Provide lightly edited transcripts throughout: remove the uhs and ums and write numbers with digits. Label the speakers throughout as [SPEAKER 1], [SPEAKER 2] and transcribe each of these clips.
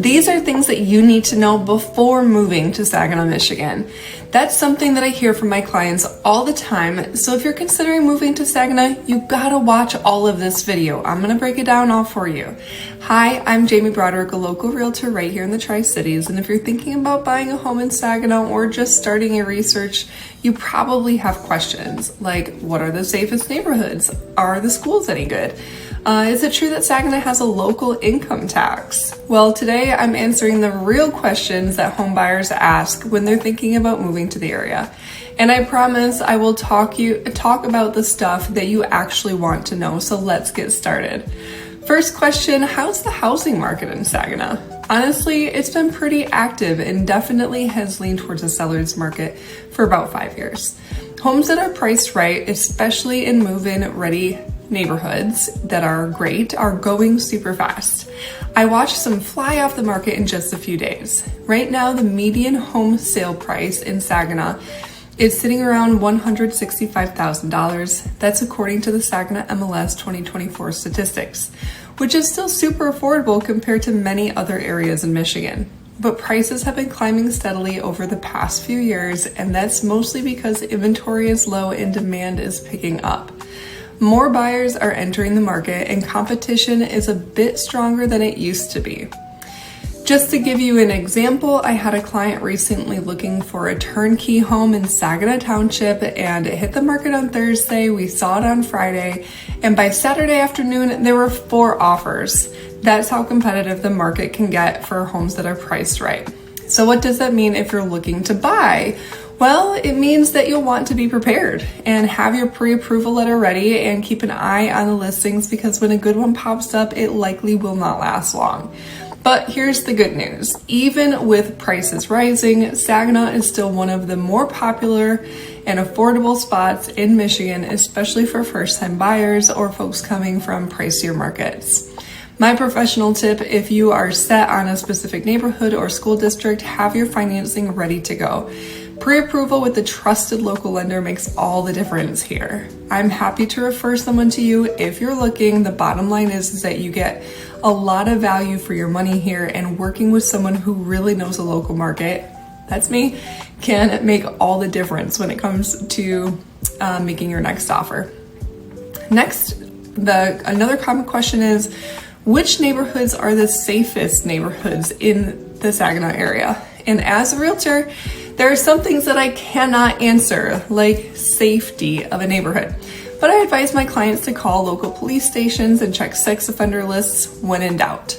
[SPEAKER 1] These are things that you need to know before moving to Saginaw, Michigan. That's something that I hear from my clients all the time. So if you're considering moving to Saginaw, you gotta watch all of this video. I'm gonna break it down all for you. Hi, I'm Jamie Broderick, a local realtor right here in the Tri-Cities. And if you're thinking about buying a home in Saginaw or just starting your research, you probably have questions like, what are the safest neighborhoods? Are the schools any good? Is it true that Saginaw has a local income tax? Well, today I'm answering the real questions that home buyers ask when they're thinking about moving to the area. And I promise I will talk about the stuff that you actually want to know. So let's get started. First question, how's the housing market in Saginaw? Honestly, it's been pretty active and definitely has leaned towards a seller's market for about 5 years. Homes that are priced right, especially in move-in ready neighborhoods that are great, are going super fast. I watched some fly off the market in just a few days. Right now, the median home sale price in Saginaw is sitting around $165,000. That's according to the Saginaw MLS 2024 statistics, which is still super affordable compared to many other areas in Michigan. But prices have been climbing steadily over the past few years, and that's mostly because inventory is low and demand is picking up. More buyers are entering the market and competition is a bit stronger than it used to be. Just to give you an example, I had a client recently looking for a turnkey home in Saginaw Township, and it hit the market on Thursday. We saw it on Friday, and by Saturday afternoon, there were 4 offers. That's how competitive the market can get for homes that are priced right. So what does that mean if you're looking to buy? Well, it means that you'll want to be prepared and have your pre-approval letter ready and keep an eye on the listings, because when a good one pops up, it likely will not last long. But here's the good news. Even with prices rising, Saginaw is still one of the more popular and affordable spots in Michigan, especially for first-time buyers or folks coming from pricier markets. My professional tip, if you are set on a specific neighborhood or school district, have your financing ready to go. Pre-approval with a trusted local lender makes all the difference here. I'm happy to refer someone to you if you're looking. The bottom line is that you get a lot of value for your money here, and working with someone who really knows the local market, that's me, can make all the difference when it comes to making your next offer. Next, another common question is, which neighborhoods are the safest neighborhoods in the Saginaw area? And as a realtor, there are some things that I cannot answer, like safety of a neighborhood. But I advise my clients to call local police stations and check sex offender lists when in doubt.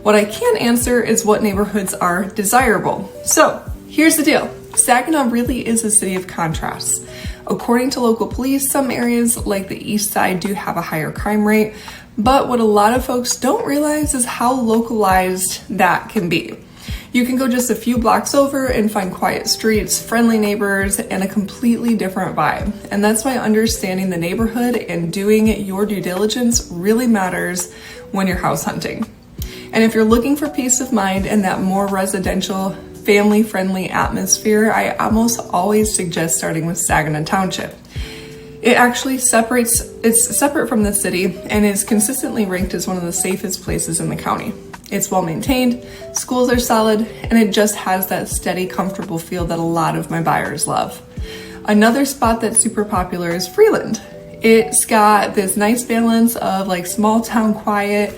[SPEAKER 1] What I can answer is what neighborhoods are desirable. So here's the deal. Saginaw really is a city of contrasts. According to local police, some areas like the east side do have a higher crime rate, but what a lot of folks don't realize is how localized that can be. You can go just a few blocks over and find quiet streets, friendly neighbors, and a completely different vibe. And that's why understanding the neighborhood and doing your due diligence really matters when you're house hunting. And if you're looking for peace of mind and that more residential, family-friendly atmosphere, I almost always suggest starting with Saginaw Township. It's separate from the city and is consistently ranked as one of the safest places in the county. It's well maintained, schools are solid, and it just has that steady, comfortable feel that a lot of my buyers love. Another spot that's super popular is Freeland. It's got this nice balance of like small town quiet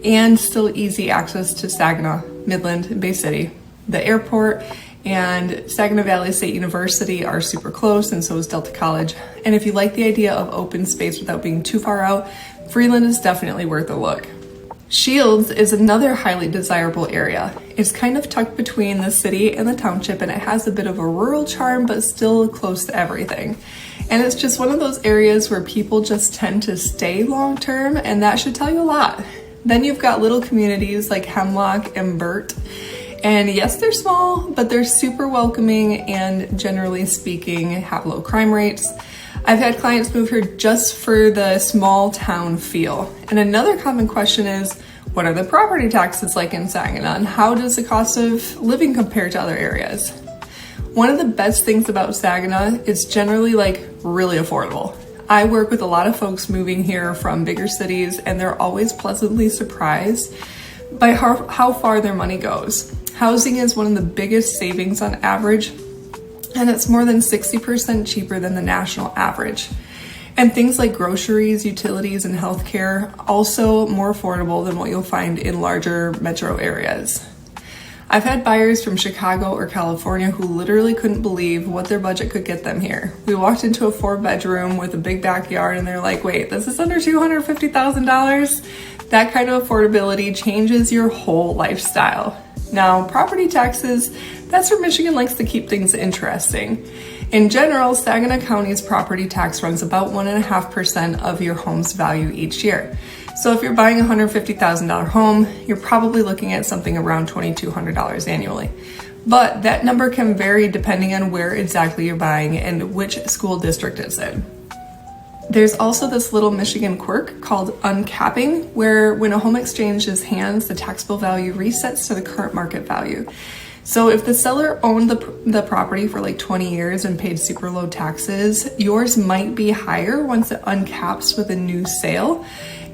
[SPEAKER 1] and still easy access to Saginaw, Midland, and Bay City. The airport and Saginaw Valley State University are super close, and so is Delta College. And if you like the idea of open space without being too far out, Freeland is definitely worth a look. Shields is another highly desirable area. It's kind of tucked between the city and the township, and it has a bit of a rural charm, but still close to everything. And it's just one of those areas where people just tend to stay long term, and that should tell you a lot. Then you've got little communities like Hemlock and Burt. And yes, they're small, but they're super welcoming and generally speaking have low crime rates. I've had clients move here just for the small town feel. And another common question is, what are the property taxes like in Saginaw, and how does the cost of living compare to other areas? One of the best things about Saginaw is generally really affordable. I work with a lot of folks moving here from bigger cities, and they're always pleasantly surprised by how far their money goes. Housing is one of the biggest savings on average, and it's more than 60% cheaper than the national average. And things like groceries, utilities, and healthcare also more affordable than what you'll find in larger metro areas. I've had buyers from Chicago or California who literally couldn't believe what their budget could get them here. We walked into a 4-bedroom with a big backyard and they're like, wait, this is under $250,000? That kind of affordability changes your whole lifestyle. Now, property taxes, that's where Michigan likes to keep things interesting. In general, Saginaw County's property tax runs about 1.5% of your home's value each year. So if you're buying a $150,000 home, you're probably looking at something around $2,200 annually. But that number can vary depending on where exactly you're buying and which school district it's in. There's also this little Michigan quirk called uncapping, where when a home exchanges hands, the taxable value resets to the current market value. So if the seller owned the property for like 20 years and paid super low taxes, yours might be higher once it uncaps with a new sale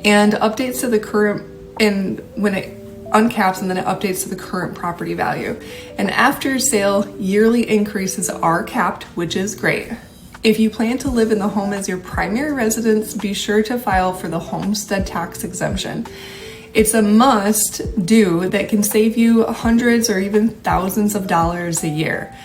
[SPEAKER 1] and updates to the current, and when it uncaps and then it updates to the current property value. And after sale, yearly increases are capped, which is great. If you plan to live in the home as your primary residence, be sure to file for the homestead tax exemption. It's a must do that can save you hundreds or even thousands of dollars a year.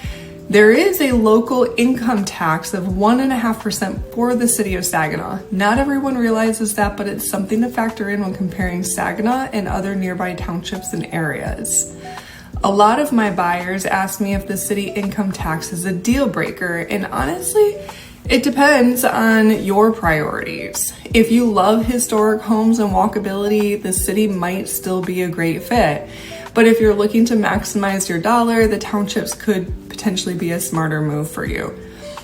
[SPEAKER 1] There is a local income tax of 1.5% for the city of Saginaw. Not everyone realizes that, but it's something to factor in when comparing Saginaw and other nearby townships and areas. A lot of my buyers ask me if the city income tax is a deal breaker, and honestly, it depends on your priorities. If you love historic homes and walkability, the city might still be a great fit. But if you're looking to maximize your dollar, the townships could potentially be a smarter move for you.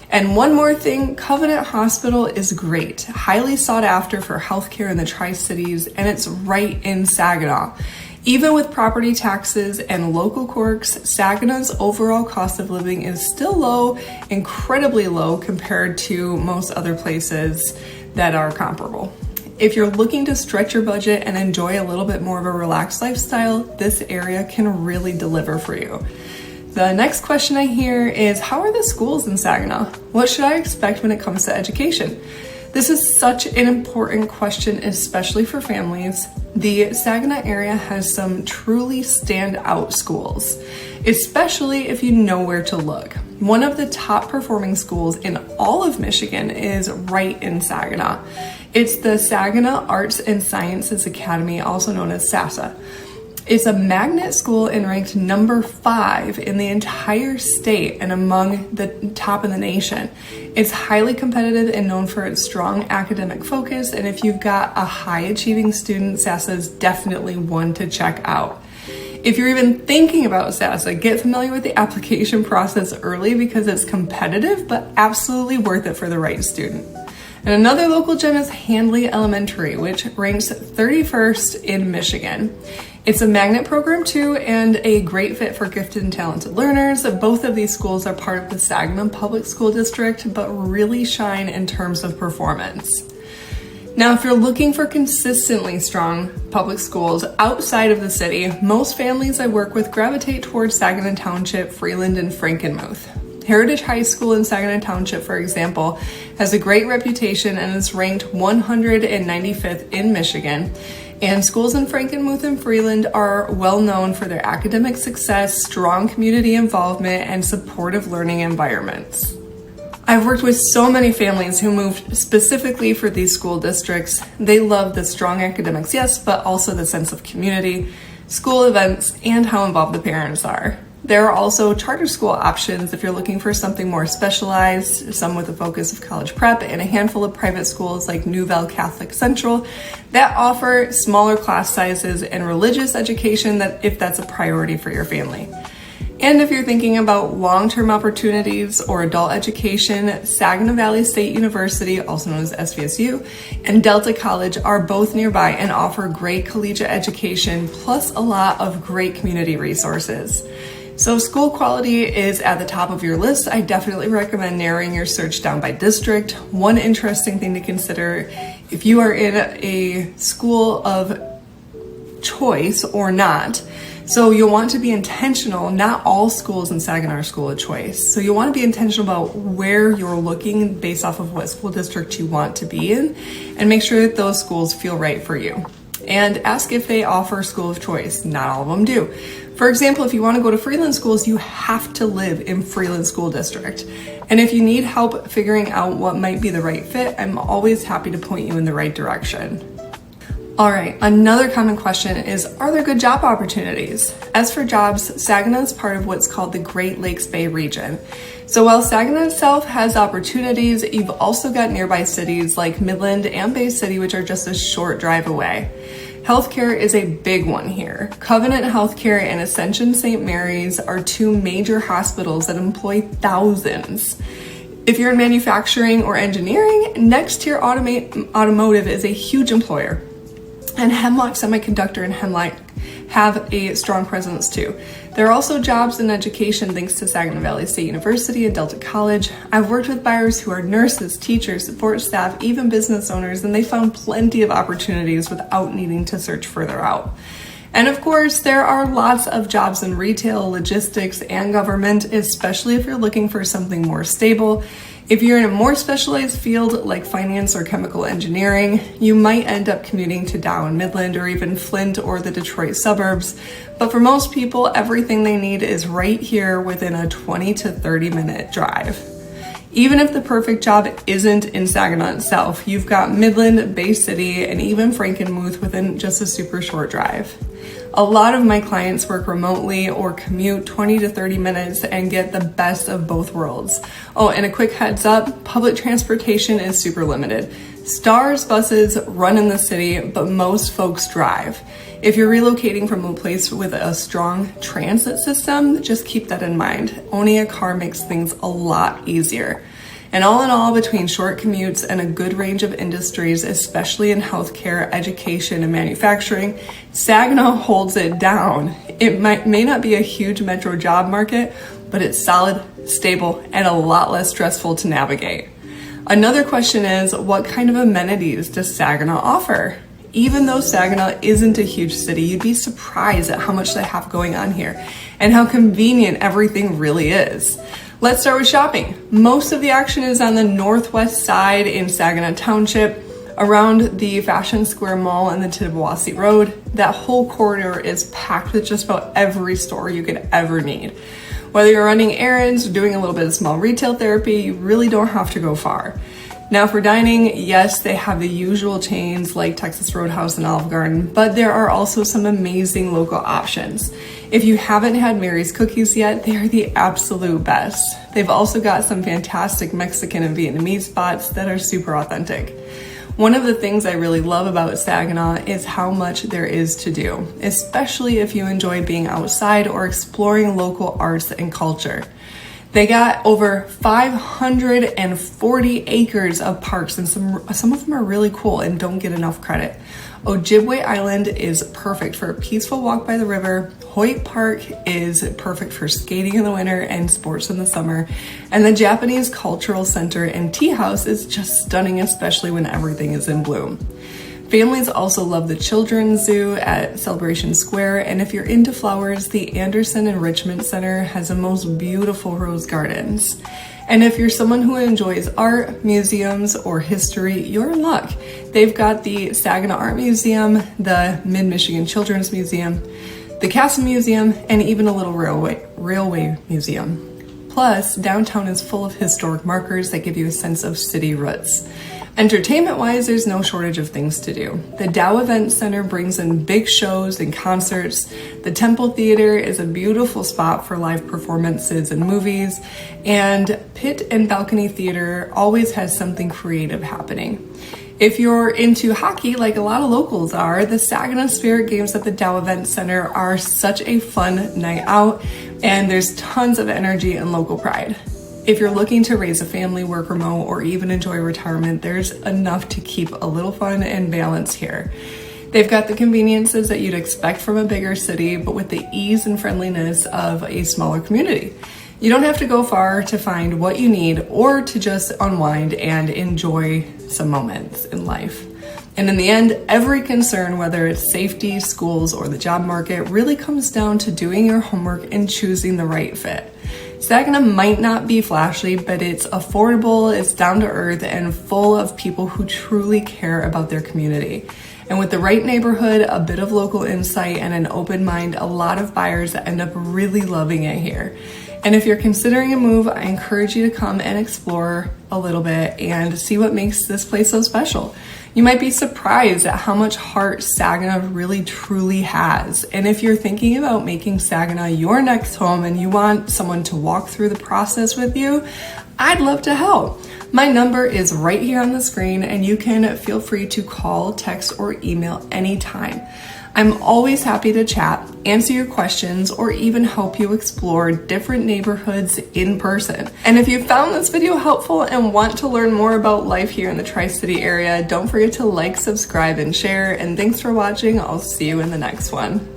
[SPEAKER 1] And one more thing, Covenant Hospital is great, highly sought after for healthcare in the Tri-Cities, and it's right in Saginaw. Even with property taxes and local quirks, Saginaw's overall cost of living is still low, incredibly low compared to most other places that are comparable. If you're looking to stretch your budget and enjoy a little bit more of a relaxed lifestyle, this area can really deliver for you. The next question I hear is, how are the schools in Saginaw? What should I expect when it comes to education? This is such an important question, especially for families. The Saginaw area has some truly standout schools, especially if you know where to look. One of the top performing schools in all of Michigan is right in Saginaw. It's the Saginaw Arts and Sciences Academy, also known as SASA. It's a magnet school and ranked number 5 in the entire state and among the top in the nation. It's highly competitive and known for its strong academic focus, and if you've got a high achieving student, SASA is definitely one to check out. If you're even thinking about SASA, get familiar with the application process early because it's competitive, but absolutely worth it for the right student. And another local gem is Handley Elementary, which ranks 31st in Michigan. It's a magnet program too, and a great fit for gifted and talented learners. Both of these schools are part of the Saginaw Public School District, but really shine in terms of performance. Now, if you're looking for consistently strong public schools outside of the city, most families I work with gravitate towards Saginaw Township, Freeland, and Frankenmuth. Heritage High School in Saginaw Township, for example, has a great reputation and is ranked 195th in Michigan. And schools in Frankenmuth and Freeland are well known for their academic success, strong community involvement, and supportive learning environments. I've worked with so many families who moved specifically for these school districts. They love the strong academics, yes, but also the sense of community, school events, and how involved the parents are. There are also charter school options if you're looking for something more specialized, some with a focus of college prep, and a handful of private schools like Nouvelle Catholic Central that offer smaller class sizes and religious education if that's a priority for your family. And if you're thinking about long-term opportunities or adult education, Saginaw Valley State University, also known as SVSU, and Delta College are both nearby and offer great collegiate education, plus a lot of great community resources. So if school quality is at the top of your list, I definitely recommend narrowing your search down by district. One interesting thing to consider, if you are in a school of choice or not. So you'll want to be intentional. Not all schools in Saginaw are school of choice. So you'll want to be intentional about where you're looking based off of what school district you want to be in, and make sure that those schools feel right for you. And ask if they offer school of choice. Not all of them do. For example, if you want to go to Freeland schools, you have to live in Freeland School District. And if you need help figuring out what might be the right fit, I'm always happy to point you in the right direction. All right, another common question is, are there good job opportunities? As for jobs, Saginaw is part of what's called the Great Lakes Bay region. So while Saginaw itself has opportunities, you've also got nearby cities like Midland and Bay City, which are just a short drive away. Healthcare is a big one here. Covenant Healthcare and Ascension St. Mary's are two major hospitals that employ thousands. If you're in manufacturing or engineering, Next Tier Automotive is a huge employer. And Hemlock Semiconductor and Hemlock have a strong presence too. There are also jobs in education thanks to Saginaw Valley State University and Delta College. I've worked with buyers who are nurses, teachers, support staff, even business owners, and they found plenty of opportunities without needing to search further out. And of course, there are lots of jobs in retail, logistics, and government, especially if you're looking for something more stable. If you're in a more specialized field like finance or chemical engineering, you might end up commuting to Dow, Midland, or even Flint or the Detroit suburbs. But for most people, everything they need is right here within a 20 to 30 minute drive. Even if the perfect job isn't in Saginaw itself, you've got Midland, Bay City, and even Frankenmuth within just a super short drive. A lot of my clients work remotely or commute 20 to 30 minutes and get the best of both worlds. Oh, and a quick heads up, public transportation is super limited. Stars buses run in the city, but most folks drive. If you're relocating from a place with a strong transit system, just keep that in mind. Owning a car makes things a lot easier. And all in all, between short commutes and a good range of industries, especially in healthcare, education, and manufacturing, Saginaw holds it down. It may not be a huge metro job market, but it's solid, stable, and a lot less stressful to navigate. Another question is, what kind of amenities does Saginaw offer? Even though Saginaw isn't a huge city, you'd be surprised at how much they have going on here and how convenient everything really is. Let's start with shopping. Most of the action is on the northwest side in Saginaw Township, around the Fashion Square Mall and the Tittabawassee Road. That whole corridor is packed with just about every store you could ever need. Whether you're running errands or doing a little bit of small retail therapy, you really don't have to go far. Now for dining, yes, they have the usual chains like Texas Roadhouse and Olive Garden, but there are also some amazing local options. If you haven't had Mary's Cookies yet, they are the absolute best. They've also got some fantastic Mexican and Vietnamese spots that are super authentic. One of the things I really love about Saginaw is how much there is to do, especially if you enjoy being outside or exploring local arts and culture. They got over 540 acres of parks, and some of them are really cool and don't get enough credit. Ojibwe Island is perfect for a peaceful walk by the river. Hoyt Park is perfect for skating in the winter and sports in the summer. And the Japanese Cultural Center and Tea House is just stunning, especially when everything is in bloom. Families also love the Children's Zoo at Celebration Square, and if you're into flowers, the Anderson Enrichment Center has the most beautiful rose gardens. And if you're someone who enjoys art, museums, or history, you're in luck. They've got the Saginaw Art Museum, the Mid-Michigan Children's Museum, the Castle Museum, and even a little railway museum. Plus, downtown is full of historic markers that give you a sense of city roots. Entertainment-wise, there's no shortage of things to do. The Dow Event Center brings in big shows and concerts. The Temple Theater is a beautiful spot for live performances and movies. And Pit and Balcony Theater always has something creative happening. If you're into hockey, like a lot of locals are, the Saginaw Spirit Games at the Dow Event Center are such a fun night out, and there's tons of energy and local pride. If you're looking to raise a family, work remote, or even enjoy retirement, there's enough to keep a little fun and balance here. They've got the conveniences that you'd expect from a bigger city, but with the ease and friendliness of a smaller community. You don't have to go far to find what you need or to just unwind and enjoy some moments in life. And in the end, every concern, whether it's safety, schools, or the job market, really comes down to doing your homework and choosing the right fit. Saginaw might not be flashy, but it's affordable, it's down to earth, and full of people who truly care about their community. And with the right neighborhood, a bit of local insight, and an open mind, a lot of buyers end up really loving it here. And if you're considering a move, I encourage you to come and explore a little bit and see what makes this place so special. You might be surprised at how much heart Saginaw really truly has. And if you're thinking about making Saginaw your next home and you want someone to walk through the process with you, I'd love to help. My number is right here on the screen, and you can feel free to call, text, or email anytime. I'm always happy to chat, answer your questions, or even help you explore different neighborhoods in person. And if you found this video helpful and want to learn more about life here in the Tri-City area, don't forget to like, subscribe, and share. And thanks for watching. I'll see you in the next one.